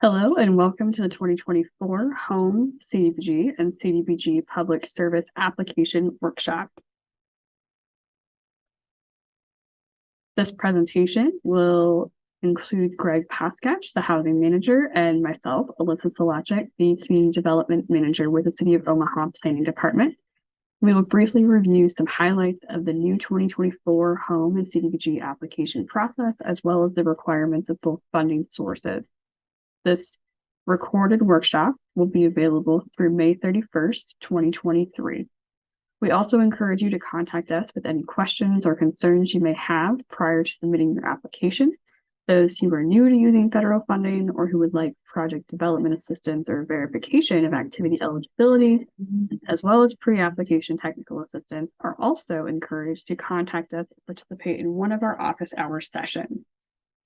Hello and welcome to the 2024 Home CDBG and CDBG Public Service Application Workshop. This presentation will include Greg Paskach, the Housing Manager, and myself, Alyssa Solachek, the Community Development Manager with the City of Omaha Planning Department. We will briefly review some highlights of the new 2024 Home and CDBG application process, as well as the requirements of both funding sources. This recorded workshop will be available through May 31st, 2023. We also encourage you to contact us with any questions or concerns you may have prior to submitting your application. Those who are new to using federal funding or who would like project development assistance or verification of activity eligibility, as well as pre-application technical assistance, are also encouraged to contact us and participate in one of our office hour sessions.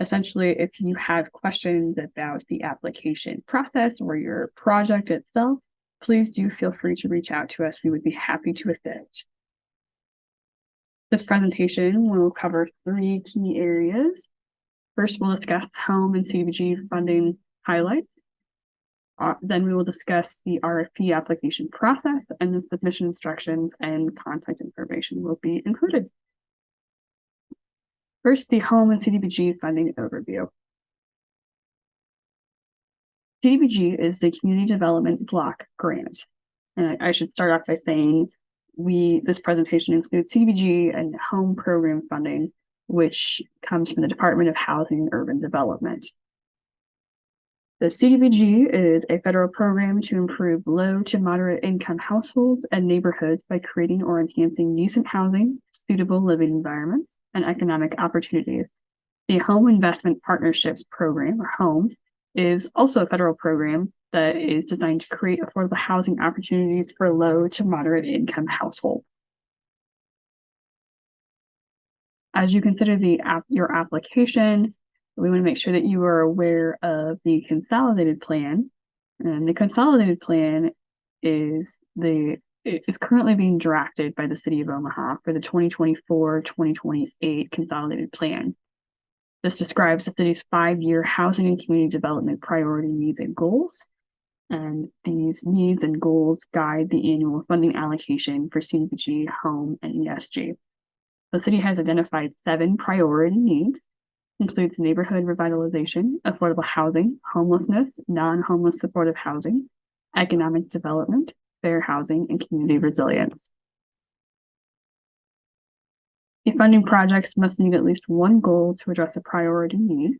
Essentially, if you have questions about the application process or your project itself, please do feel free to reach out to us. We would be happy to assist. This presentation will cover three key areas. First, we'll discuss home and CDBG funding highlights. Then we will discuss the RFP application process, and the submission instructions and contact information will be included. First, the home and CDBG funding overview. CDBG is the Community Development Block Grant. And I should start off by saying this presentation includes CDBG and home program funding, which comes from the Department of Housing and Urban Development. The CDBG is a federal program to improve low to moderate income households and neighborhoods by creating or enhancing decent housing, suitable living environments, and economic opportunities. The Home Investment Partnerships Program, or HOME, is also a federal program that is designed to create affordable housing opportunities for low to moderate income households. As you consider your application, we want to make sure that you are aware of the consolidated plan. And the consolidated plan is currently being drafted by the City of Omaha for the 2024-2028 consolidated plan. This describes the city's 5-year housing and community development priority needs and goals. And these needs and goals guide the annual funding allocation for CDBG, home, and ESG. The city has identified 7 priority needs, includes neighborhood revitalization, affordable housing, homelessness, non-homeless supportive housing, economic development, fair housing, and community resilience. The funding projects must meet at least one goal to address a priority need.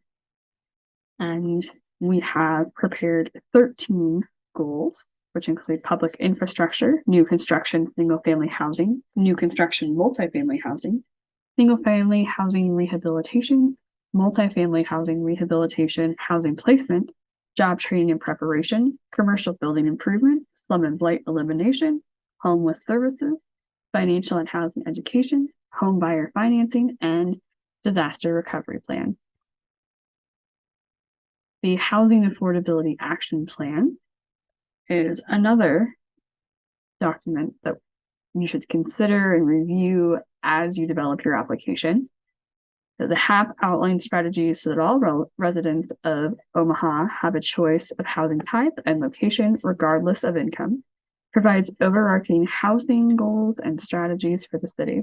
And we have prepared 13 goals, which include public infrastructure, new construction, single-family housing, new construction, multifamily housing, single-family housing rehabilitation, multifamily housing rehabilitation, housing placement, job training and preparation, commercial building improvement, slum and blight elimination, homeless services, financial and housing education, home buyer financing, and disaster recovery plan. The Housing Affordability Action Plan is another document that you should consider and review as you develop your application. The HAP outlines strategies so that all residents of Omaha have a choice of housing type and location regardless of income, provides overarching housing goals and strategies for the city.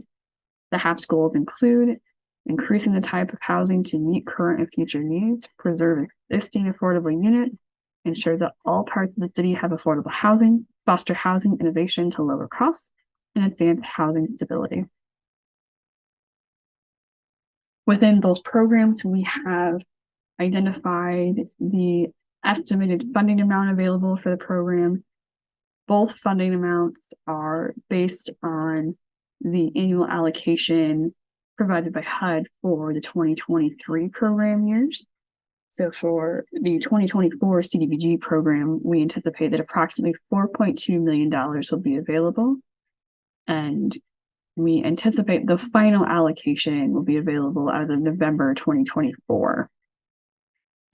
The HAP's goals include increasing the type of housing to meet current and future needs, preserve existing affordable units, ensure that all parts of the city have affordable housing, foster housing innovation to lower costs, and advance housing stability. Within those programs, we have identified the estimated funding amount available for the program. Both funding amounts are based on the annual allocation provided by HUD for the 2023 program years. So for the 2024 CDBG program, we anticipate that approximately $4.2 million will be available. And we anticipate the final allocation will be available as of November 2024.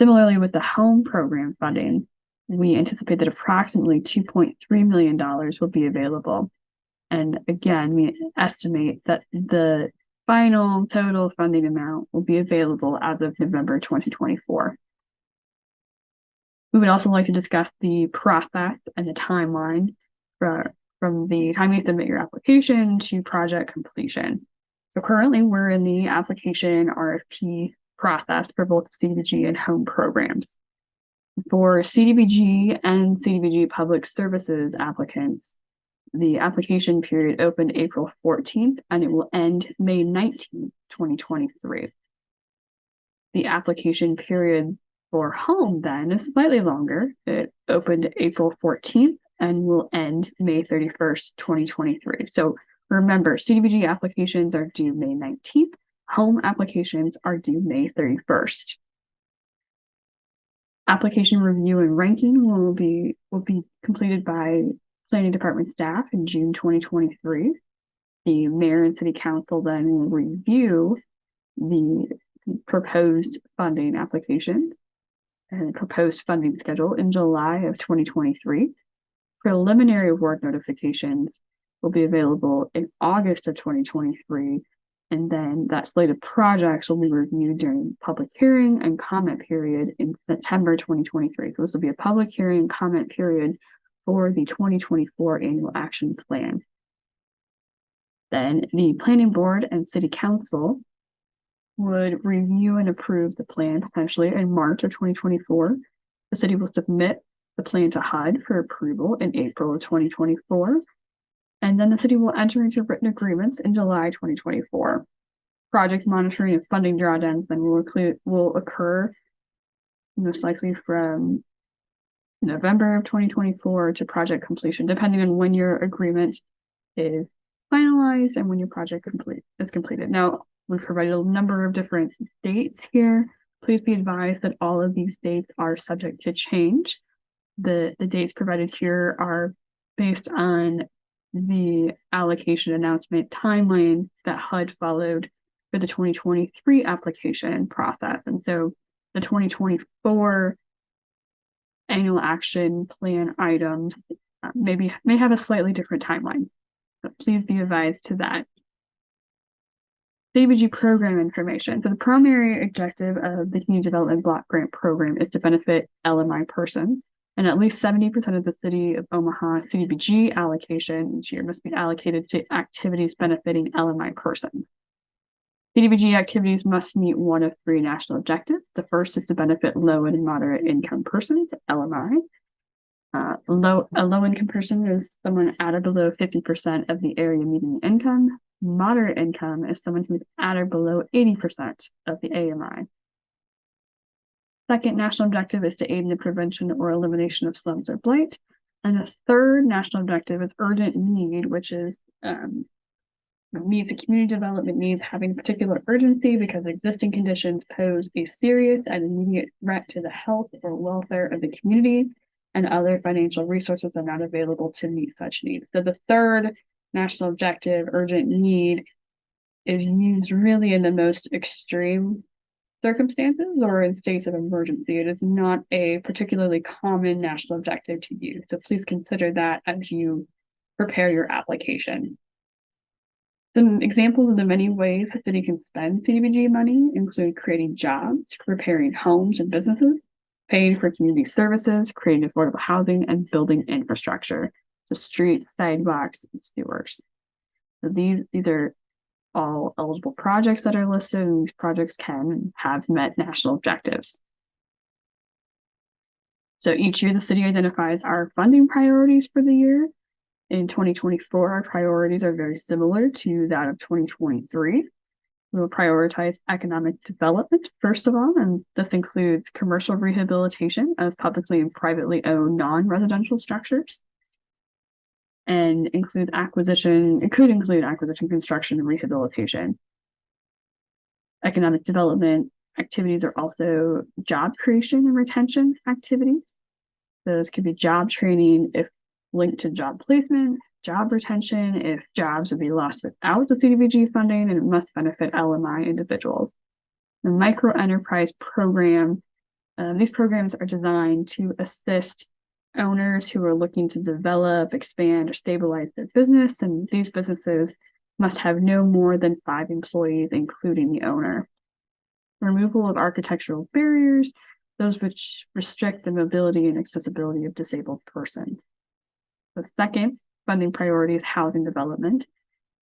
Similarly, with the home program funding, we anticipate that approximately $2.3 million will be available. And again, we estimate that the final total funding amount will be available as of November 2024. We would also like to discuss the process and the timeline from the time you submit your application to project completion. So currently we're in the application RFP process for both CDBG and home programs. For CDBG and CDBG public services applicants, the application period opened April 14th and it will end May 19th, 2023. The application period for home then is slightly longer. It opened April 14th and will end May 31st, 2023. So remember, CDBG applications are due May 19th. Home applications are due May 31st. Application review and ranking will be completed by Planning Department staff in June 2023. The mayor and city council then will review the proposed funding application and proposed funding schedule in July of 2023. Preliminary award notifications will be available in August of 2023, and then that slate of projects will be reviewed during public hearing and comment period in September 2023. So this will be a public hearing and comment period for the 2024 annual action plan. Then the planning board and city council would review and approve the plan potentially in March of 2024. The city will submit the plan to HUD for approval in April of 2024. And then the city will enter into written agreements in July 2024. Project monitoring and funding drawdowns then will occur most likely from November of 2024 to project completion, depending on when your agreement is finalized and when your project is completed. Now, we've provided a number of different dates here. Please be advised that all of these dates are subject to change. The dates provided here are based on the allocation announcement timeline that HUD followed for the 2023 application process. And so the 2024 annual action plan items may have a slightly different timeline. So please be advised to that. CDBG program information. So the primary objective of the Community Development Block Grant Program is to benefit LMI persons, and at least 70% of the City of Omaha CDBG allocation each year must be allocated to activities benefiting LMI persons. CDBG activities must meet one of three national objectives. The first is to benefit low and moderate income persons, LMI. A low-income person is someone at or below 50% of the area median income. Moderate income is someone who is at or below 80% of the AMI. Second national objective is to aid in the prevention or elimination of slums or blight. And the third national objective is urgent need, which is meets the community development needs having particular urgency because existing conditions pose a serious and immediate threat to the health or welfare of the community, and other financial resources are not available to meet such needs. So the third national objective, urgent need, is used really in the most extreme circumstances or in states of emergency. It is not a particularly common national objective to use. So please consider that as you prepare your application. Some examples of the many ways the city can spend CDBG money include creating jobs, repairing homes and businesses, paying for community services, creating affordable housing, and building infrastructure, so streets, sidewalks, and sewers. So these are all eligible projects that are listed, and these projects can have met national objectives. So each year the city identifies our funding priorities for the year. In 2024, our priorities are very similar to that of 2023. We will prioritize economic development, first of all, and this includes commercial rehabilitation of publicly and privately owned non-residential structures, and it could include acquisition, construction, and rehabilitation. Economic development activities are also job creation and retention activities. Those could be job training if linked to job placement, job retention if jobs would be lost without the CDBG funding, and it must benefit LMI individuals. The micro enterprise program, these programs are designed to assist owners who are looking to develop, expand, or stabilize their business, and these businesses must have no more than 5 employees, including the owner. Removal of architectural barriers. those which restrict the mobility and accessibility of disabled persons. The second funding priority is housing development.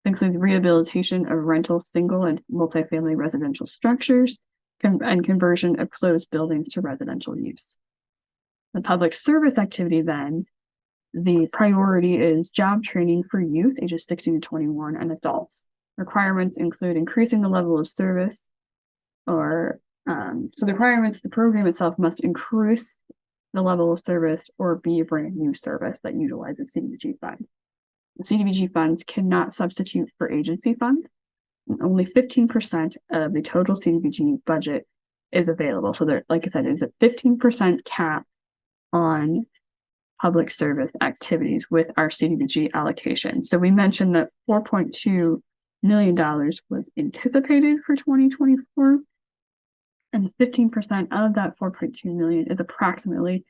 It includes rehabilitation of rental, single, and multifamily residential structures and conversion of closed buildings to residential use. The public service activity then, the priority is job training for youth ages 16 to 21 and adults. Requirements include increasing the level of service the program itself must increase the level of service or be a brand new service that utilizes CDBG funds. The CDBG funds cannot substitute for agency funds. Only 15% of the total CDBG budget is available. So there, like I said, is a 15% cap on public service activities with our CDBG allocation. So we mentioned that $4.2 million was anticipated for 2024. And 15% of that $4.2 million is approximately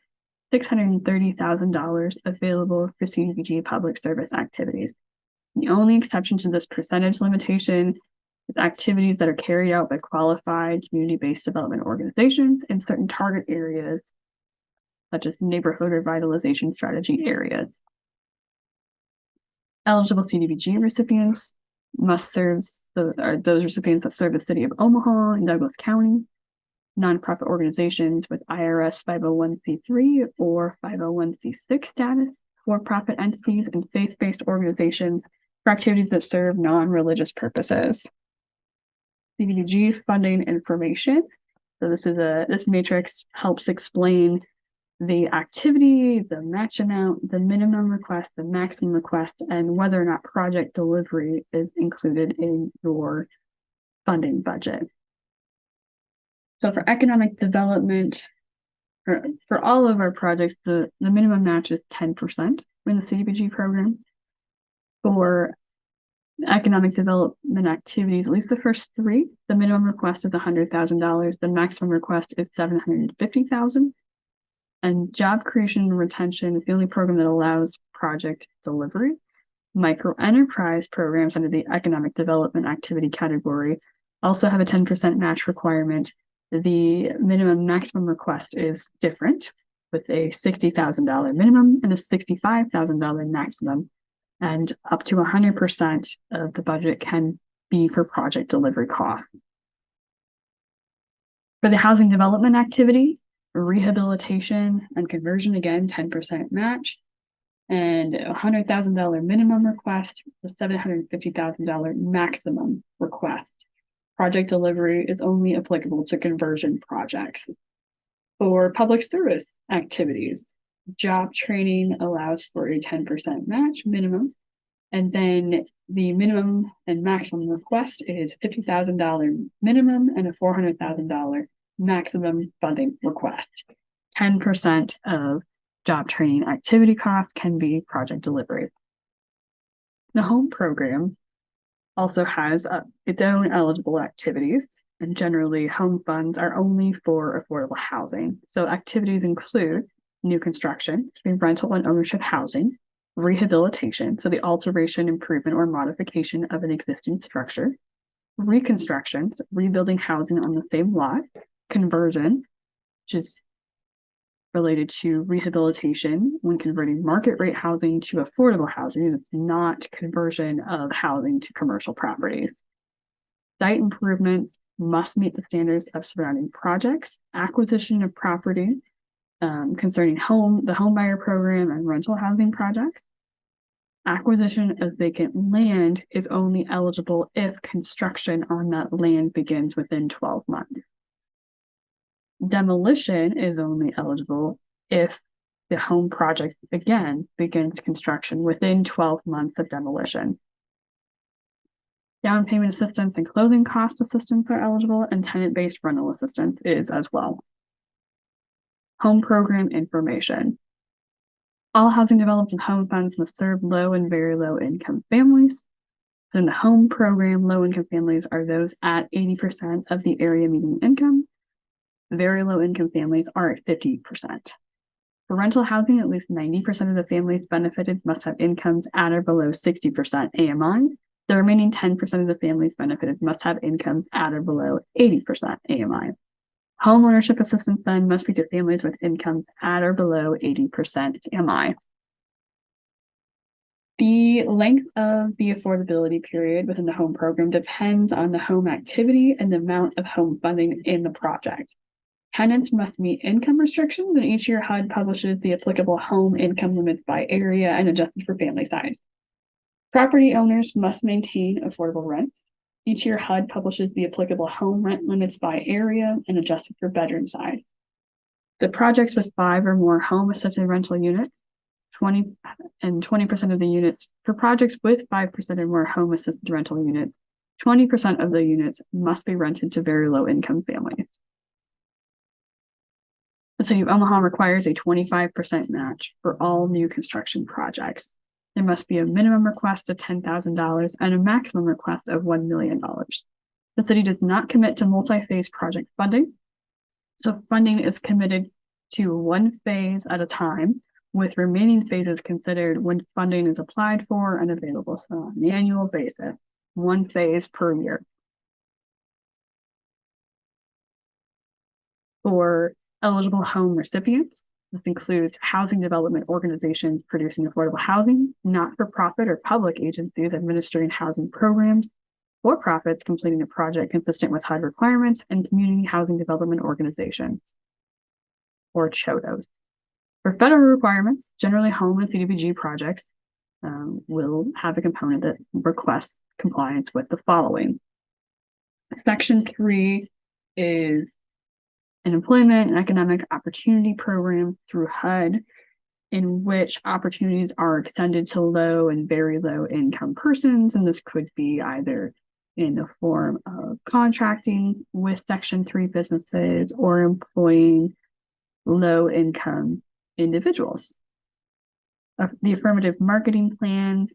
$630,000 available for CDBG public service activities. The only exception to this percentage limitation is activities that are carried out by qualified community-based development organizations in certain target areas, such as neighborhood revitalization strategy areas. Eligible CDBG recipients must serve those recipients that serve the city of Omaha and Douglas County, nonprofit organizations with IRS 501c3 or 501c6 status, for-profit entities, and faith-based organizations for activities that serve non-religious purposes. CDBG funding information. So this matrix helps explain the activity, the match amount, the minimum request, the maximum request, and whether or not project delivery is included in your funding budget. So for economic development, for all of our projects, the minimum match is 10% in the CDBG program. For economic development activities, at least the first three, the minimum request is $100,000. The maximum request is $750,000. And job creation and retention is the only program that allows project delivery. Micro enterprise programs under the economic development activity category also have a 10% match requirement. The minimum maximum request is different, with a $60,000 minimum and a $65,000 maximum, and up to 100% of the budget can be for project delivery costs. For the housing development activity, rehabilitation and conversion, again, 10% match, and a $100,000 minimum request, a $750,000 maximum request. Project delivery is only applicable to conversion projects. For public service activities, job training allows for a 10% match minimum, and then the minimum and maximum request is $50,000 minimum and a $400,000 maximum funding request. 10% of job training activity costs can be project delivery. The home program also has its own eligible activities, and generally home funds are only for affordable housing. So activities include new construction, rental and ownership housing, rehabilitation, so the alteration, improvement, or modification of an existing structure, reconstruction, so rebuilding housing on the same lot, conversion, which is related to rehabilitation when converting market rate housing to affordable housing. It's not conversion of housing to commercial properties. Site improvements must meet the standards of surrounding projects, acquisition of property concerning the home buyer program and rental housing projects. Acquisition of vacant land is only eligible if construction on that land begins within 12 months. Demolition is only eligible if the home project, again, begins construction within 12 months of demolition. Down payment assistance and closing cost assistance are eligible, and tenant-based rental assistance is as well. Home program information. All housing developed in home funds must serve low and very low income families. In the home program, low income families are those at 80% of the area median income. Very low income families are at 50%. For rental housing, at least 90% of the families benefited must have incomes at or below 60% AMI. The remaining 10% of the families benefited must have incomes at or below 80% AMI. Home ownership assistance then must be to families with incomes at or below 80% MI. The length of the affordability period within the home program depends on the home activity and the amount of home funding in the project. Tenants must meet income restrictions, and each year HUD publishes the applicable home income limits by area and adjusted for family size. Property owners must maintain affordable rents. Each year HUD publishes the applicable home rent limits by area and adjusted for bedroom size. The projects with 5 or more home assisted rental units, 20% of the units for projects with 5% or more home assisted rental units, 20% of the units must be rented to very low income families. The City of Omaha requires a 25% match for all new construction projects. There must be a minimum request of $10,000 and a maximum request of $1 million. The city does not commit to multi-phase project funding. So funding is committed to one phase at a time, with remaining phases considered when funding is applied for and available. So on an annual basis, one phase per year. For eligible home recipients, this includes housing development organizations producing affordable housing, not-for-profit or public agencies administering housing programs, for-profits completing a project consistent with HUD requirements, and community housing development organizations, or CHDOs. For federal requirements, generally home and CDBG projects will have a component that requests compliance with the following. Section 3 is an employment and economic opportunity program through HUD, in which opportunities are extended to low and very low income persons. And this could be either in the form of contracting with Section 3 businesses or employing low income individuals. The affirmative marketing plan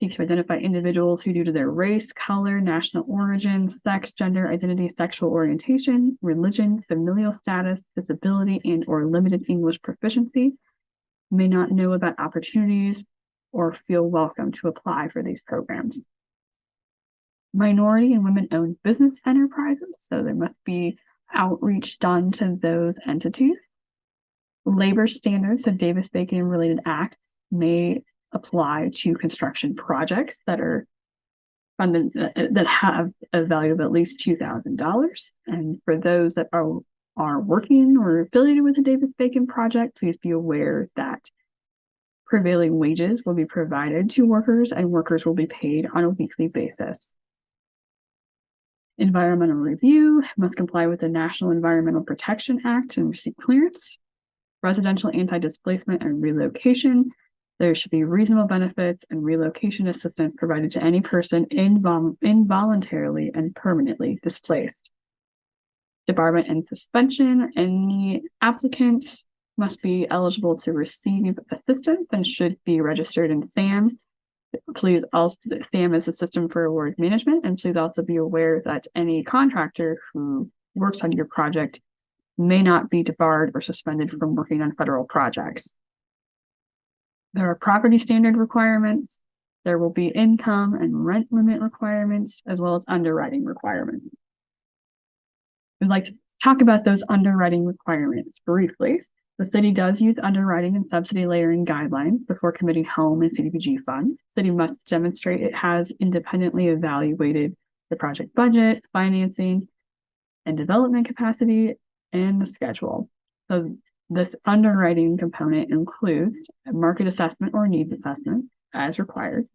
seeks to identify individuals who, due to their race, color, national origin, sex, gender, identity, sexual orientation, religion, familial status, disability, and or limited English proficiency, may not know about opportunities or feel welcome to apply for these programs. Minority and women-owned business enterprises, so there must be outreach done to those entities. Labor standards of Davis-Bacon and related acts may apply to construction projects that are funded that have a value of at least $2,000. And for those that are working or affiliated with the Davis-Bacon project, please be aware that prevailing wages will be provided to workers and workers will be paid on a weekly basis. Environmental review must comply with the National Environmental Protection Act and receive clearance. Residential anti-displacement and relocation. There should be reasonable benefits and relocation assistance provided to any person involuntarily and permanently displaced. Debarment and suspension. Any applicant must be eligible to receive assistance and should be registered in SAM. Please also, SAM is a system for award management, and please also be aware that any contractor who works on your project may not be debarred or suspended from working on federal projects. There are property standard requirements. There will be income and rent limit requirements, as well as underwriting requirements. We'd like to talk about those underwriting requirements briefly. The city does use underwriting and subsidy layering guidelines before committing home and CDBG funds. The city must demonstrate it has independently evaluated the project budget, financing, and development capacity, and the schedule. So this underwriting component includes a market assessment or needs assessment as required,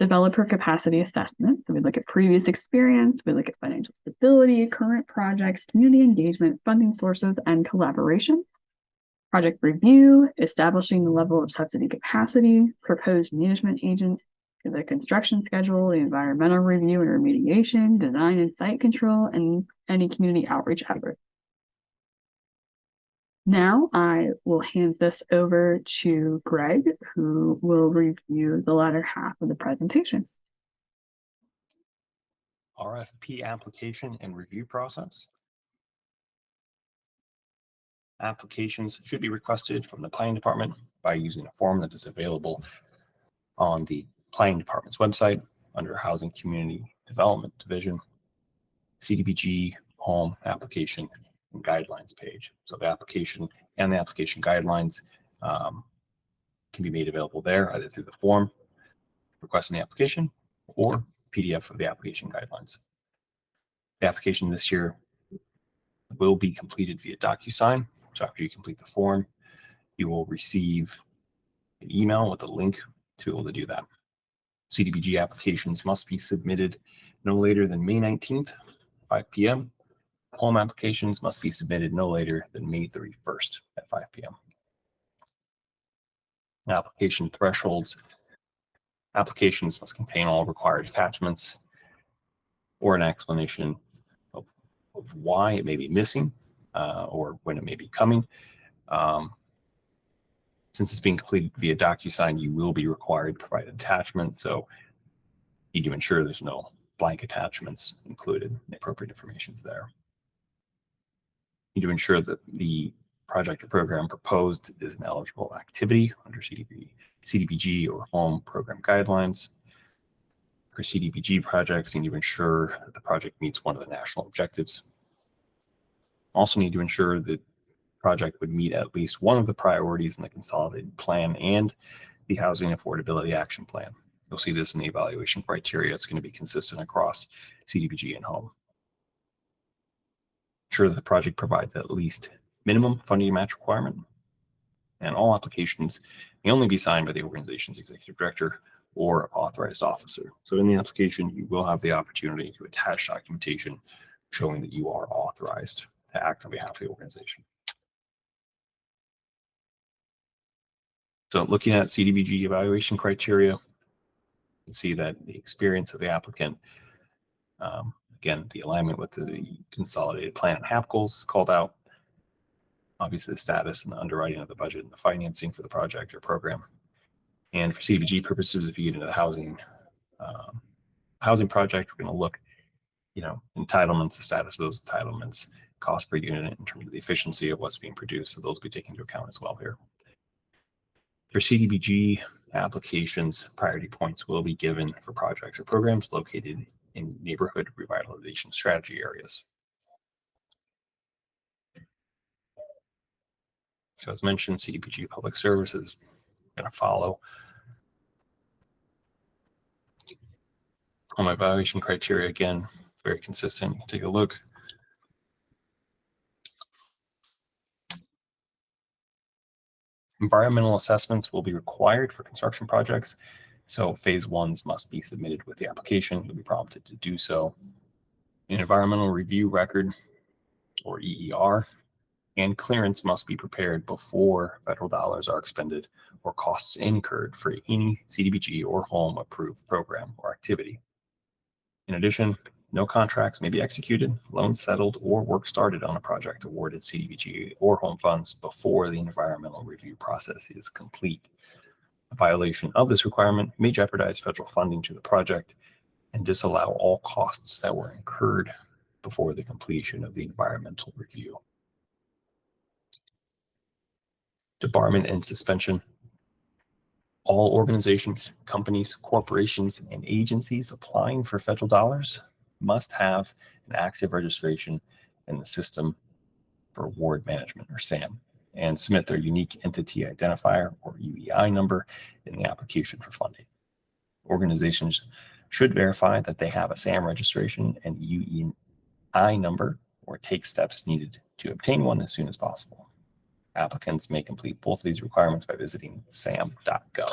developer capacity assessment. So we look at previous experience, we look at financial stability, current projects, community engagement, funding sources, and collaboration. Project review, establishing the level of subsidy capacity, proposed management agent, the construction schedule, the environmental review and remediation, design and site control, and any community outreach efforts. Now I will hand this over to Greg, who will review the latter half of the presentation. RFP application and review process. Applications should be requested from the planning department by using a form that is available on the planning department's website under Housing Community Development Division, CDBG Home Application and guidelines page. So the application and the application guidelines can be made available there, either through the form requesting the application or PDF of the application guidelines. The application this year will be completed via DocuSign. So after you complete the form, you will receive an email with a link to be able to do that. CDBG applications must be submitted no later than May 19th, 5 p.m. Home applications must be submitted no later than May 31st at 5 p.m. Application thresholds. Applications must contain all required attachments or an explanation of why it may be missing or when it may be coming. Since it's being completed via DocuSign, you will be required to provide an attachment. So you need to ensure there's no blank attachments included. The appropriate information is there. You need to ensure that the project or program proposed is an eligible activity under CDBG or home program guidelines. For CDBG projects, you need to ensure that the project meets one of the national objectives. Also need to ensure that project would meet at least one of the priorities in the consolidated plan and the housing affordability action plan. You'll see this in the evaluation criteria. It's going to be consistent across CDBG and home. Ensure that the project provides at least minimum funding match requirement, and all applications may only be signed by the organization's executive director or authorized officer. So in the application, you will have the opportunity to attach documentation showing that you are authorized to act on behalf of the organization. So looking at CDBG evaluation criteria, you can see that the experience of the applicant, again, the alignment with the consolidated plan and HAP goals is called out. Obviously, the status and the underwriting of the budget and the financing for the project or program. And for CDBG purposes, if you get into the housing project, we're going to look, entitlements, the status of those entitlements, cost per unit in terms of the efficiency of what's being produced. So those will be taken into account as well here. For CDBG applications, priority points will be given for projects or programs located in neighborhood revitalization strategy areas. So as mentioned, CDBG Public Services is going to follow home evaluation criteria. Again, very consistent. Take a look. Environmental assessments will be required for construction projects. So phase ones must be submitted with the application. You'll be prompted to do so. An environmental review record, or EER, and clearance must be prepared before federal dollars are expended or costs incurred for any CDBG or home approved program or activity. In addition, no contracts may be executed, loans settled, or work started on a project awarded CDBG or home funds before the environmental review process is complete. A violation of this requirement may jeopardize federal funding to the project and disallow all costs that were incurred before the completion of the environmental review. Debarment and suspension. All organizations, companies, corporations, and agencies applying for federal dollars must have an active registration in the System for Award Management, or SAM, and submit their unique entity identifier, or UEI number, in the application for funding. Organizations should verify that they have a SAM registration and UEI number, or take steps needed to obtain one as soon as possible. Applicants may complete both of these requirements by visiting sam.gov.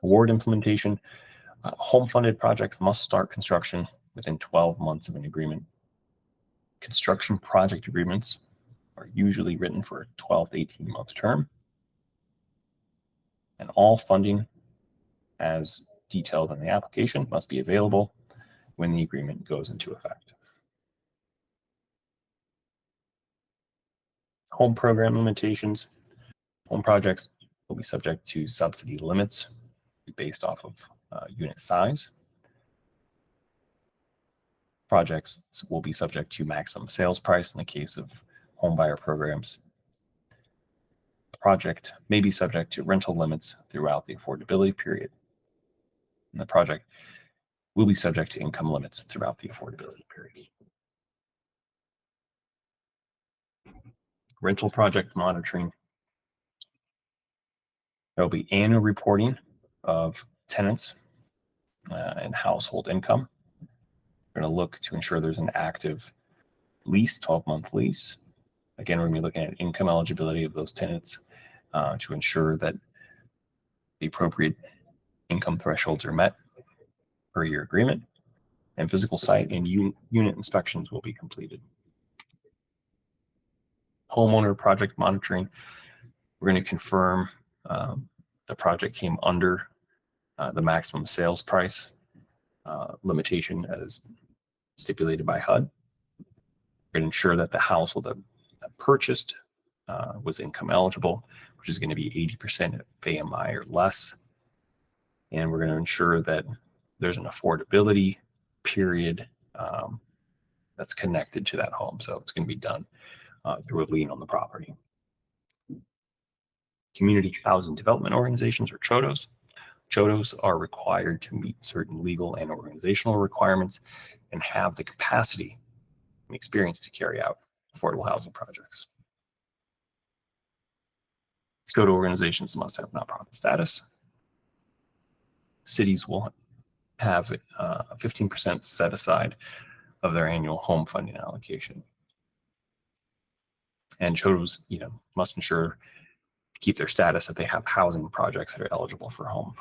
Award implementation. Home-funded projects must start construction within 12 months of an agreement. Construction project agreements are usually written for a 12 to 18-month term. And all funding, as detailed in the application, must be available when the agreement goes into effect. Home program limitations. Home projects will be subject to subsidy limits based off of unit size. Projects will be subject to maximum sales price in the case of home buyer programs. The project may be subject to rental limits throughout the affordability period. And the project will be subject to income limits throughout the affordability period. Rental project monitoring. There will be annual reporting of tenants and household income. We're going to look to ensure there's an active lease, 12-month lease. Again, we're going to be looking at income eligibility of those tenants to ensure that the appropriate income thresholds are met per year agreement, and physical site and unit inspections will be completed. Homeowner project monitoring. We're going to confirm the project came under the maximum sales price limitation as stipulated by HUD. We're going to ensure that the household that purchased was income eligible, which is going to be 80% of AMI or less. And we're going to ensure that there's an affordability period that's connected to that home. So it's going to be done through a lien on the property. Community Housing Development Organizations, or CHDOs. CHDOs are required to meet certain legal and organizational requirements and have the capacity and experience to carry out affordable housing projects. CHDO organizations must have nonprofit status. Cities will have 15% set aside of their annual home funding allocation. And CHDOs, must ensure keep their status that they have housing projects that are eligible for home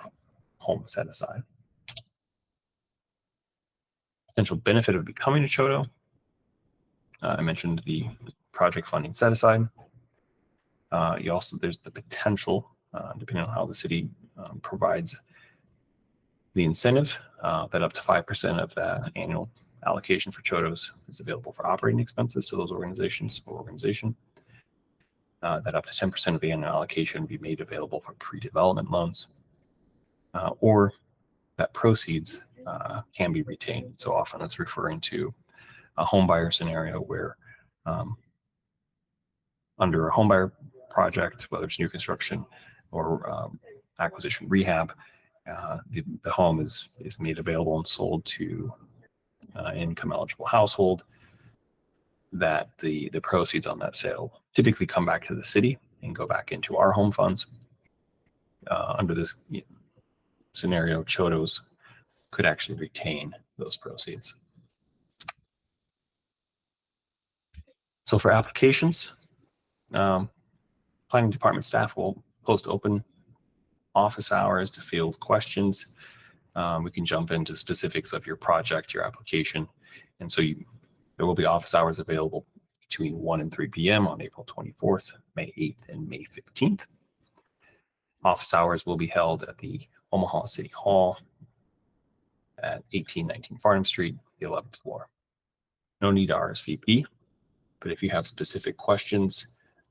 set aside. Potential benefit of becoming a CHDO. I mentioned the project funding set aside. There's the potential, depending on how the city provides the incentive, that up to 5% of the annual allocation for CHDOs is available for operating expenses. So those organizations or organization, that up to 10% of the annual allocation be made available for pre-development loans, or that proceeds can be retained. So often that's referring to a home buyer scenario where under a home buyer project, whether it's new construction or acquisition rehab, the home is made available and sold to income eligible household, that the proceeds on that sale typically come back to the city and go back into our home funds. Under this scenario, CHDOs could actually retain those proceeds. So for applications, planning department staff will post open office hours to field questions. We can jump into specifics of your project, your application. And so there will be office hours available between 1 and 3 p.m. on April 24th, May 8th, and May 15th. Office hours will be held at the Omaha City Hall at 1819 Farnham Street, the 11th floor. No need to RSVP, but if you have specific questions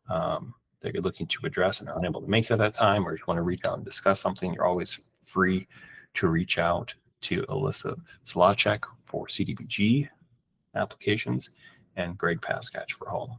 that you're looking to address and are unable to make it at that time, or just want to reach out and discuss something, you're always free to reach out to Alyssa Solacek for CDBG applications and Greg Paskach for home.